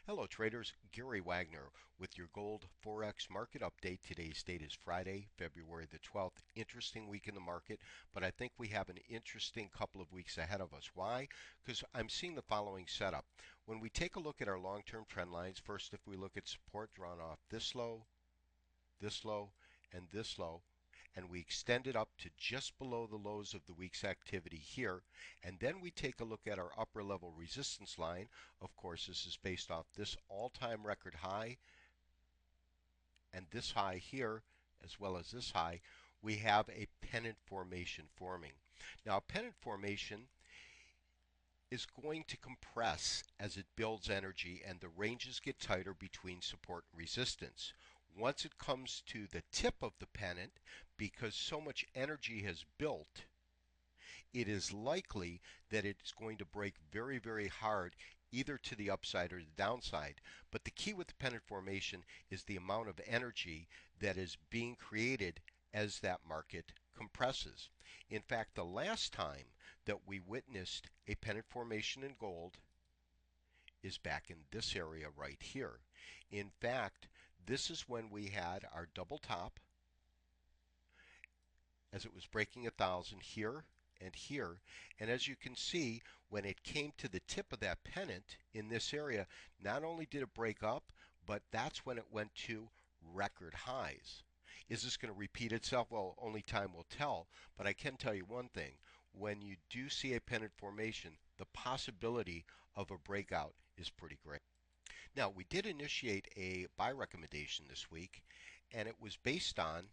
Hello traders, Gary Wagner with your gold Forex market update. Today's date is Friday, February the 12th. Interesting week in the market, but I think we have an interesting couple of weeks ahead of us. Why? Because I'm seeing the following setup. When we take a look at our long-term trend lines, first if we look at support drawn off this low, and this low, and we extend it up to just below the lows of the week's activity here, and then we take a look at our upper level resistance line. Of course, this is based off this all-time record high and this high here, as well as this high. We have a pennant formation forming. Now, a pennant formation is going to compress as it builds energy and the ranges get tighter between support and resistance. Once it comes to the tip of the pennant, because so much energy has built, it is likely that it's going to break very, very hard either to the upside or the downside. But the key with the pennant formation is the amount of energy that is being created as that market compresses. In fact, the last time that we witnessed a pennant formation in gold is back in this area right here. In fact, this is when we had our double top as it was breaking 1,000 here and here. And as you can see, when it came to the tip of that pennant in this area, not only did it break up, but that's when it went to record highs. Is this going to repeat itself? Well, only time will tell. But I can tell you one thing. When you do see a pennant formation, the possibility of a breakout is pretty great. Now, we did initiate a buy recommendation this week, and it was based on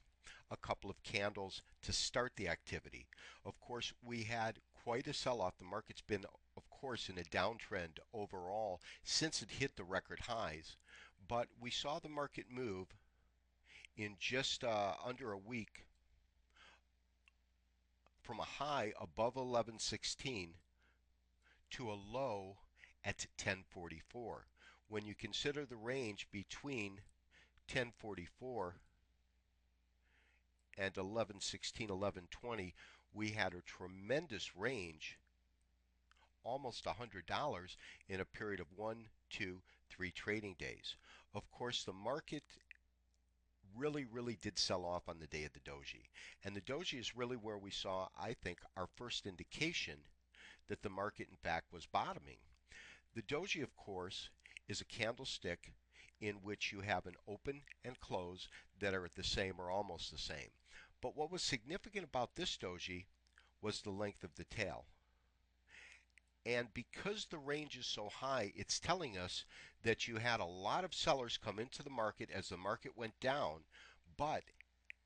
a couple of candles to start the activity. Of course, we had quite a sell-off. The market's been, of course, in a downtrend overall since it hit the record highs, but we saw the market move in just under a week from a high above 1116 to a low at 1044. When you consider the range between 1044 and 1116, 1120, we had a tremendous range, almost $100 in a period of 1, 2, 3 trading days. Of course, the market really did sell off on the day of the doji. And the doji is really where we saw, I think, our first indication that the market, in fact, was bottoming. The doji, of course, is a candlestick in which you have an open and close that are the same or almost the same. But what was significant about this doji was the length of the tail. And because the range is so high, it's telling us that you had a lot of sellers come into the market as the market went down, but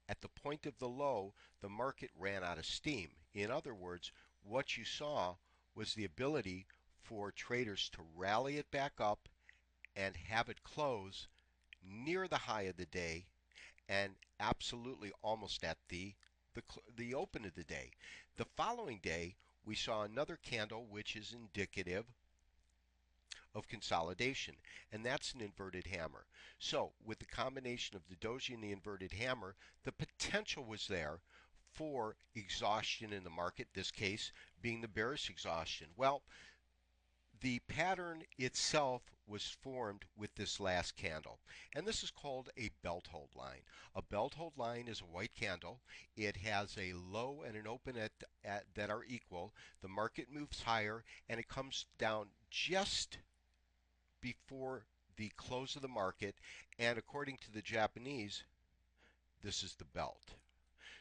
at the point of the low, the market ran out of steam. In other words, what you saw was the ability for traders to rally it back up and have it close near the high of the day and absolutely almost at the open of the day. The following day, we saw another candle which is indicative of consolidation, and that's an inverted hammer. So with the combination of the doji and the inverted hammer, the potential was there for exhaustion in the market, this case being the bearish exhaustion. Well, the pattern itself was formed with this last candle, and this is called a belt hold line. A belt hold line is a white candle. It has a low and an open that are equal. The market moves higher, and it comes down just before the close of the market, and according to the Japanese, this is the belt.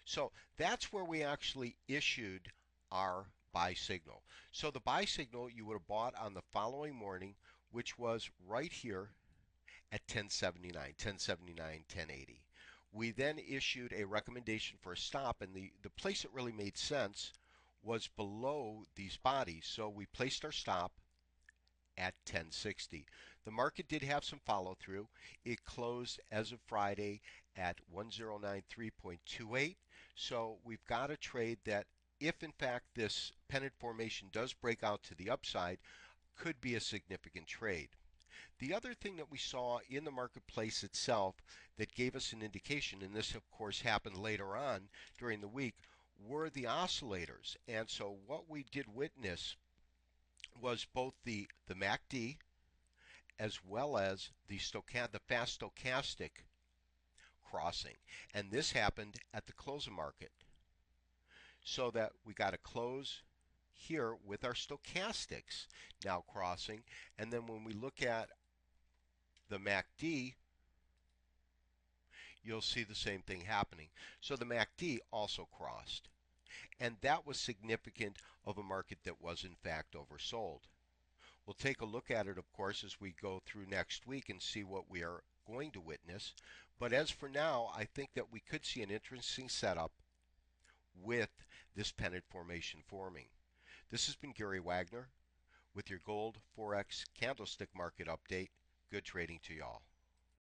So that's where we actually issued our buy signal. So the buy signal you would have bought on the following morning, which was right here at 1079, 1079, 1080. We then issued a recommendation for a stop, and the place it really made sense was below these bodies. So we placed our stop at 1060. The market did have some follow through. It closed as of Friday at 1093.28. So we've got a trade that, if in fact this pennant formation does break out to the upside, could be a significant trade. The other thing that we saw in the marketplace itself that gave us an indication, and this of course happened later on during the week, were the oscillators. And so what we did witness was both the MACD as well as the fast stochastic crossing. And this happened at the close of market. So that we got a close here with our stochastics now crossing. And then when we look at the MACD, you'll see the same thing happening. So the MACD also crossed. And that was significant of a market that was in fact oversold. We'll take a look at it, of course, as we go through next week and see what we are going to witness. But as for now, I think that we could see an interesting setup with this pennant formation forming. This has been Gary Wagner with your Gold Forex Candlestick Market Update. Good trading to y'all.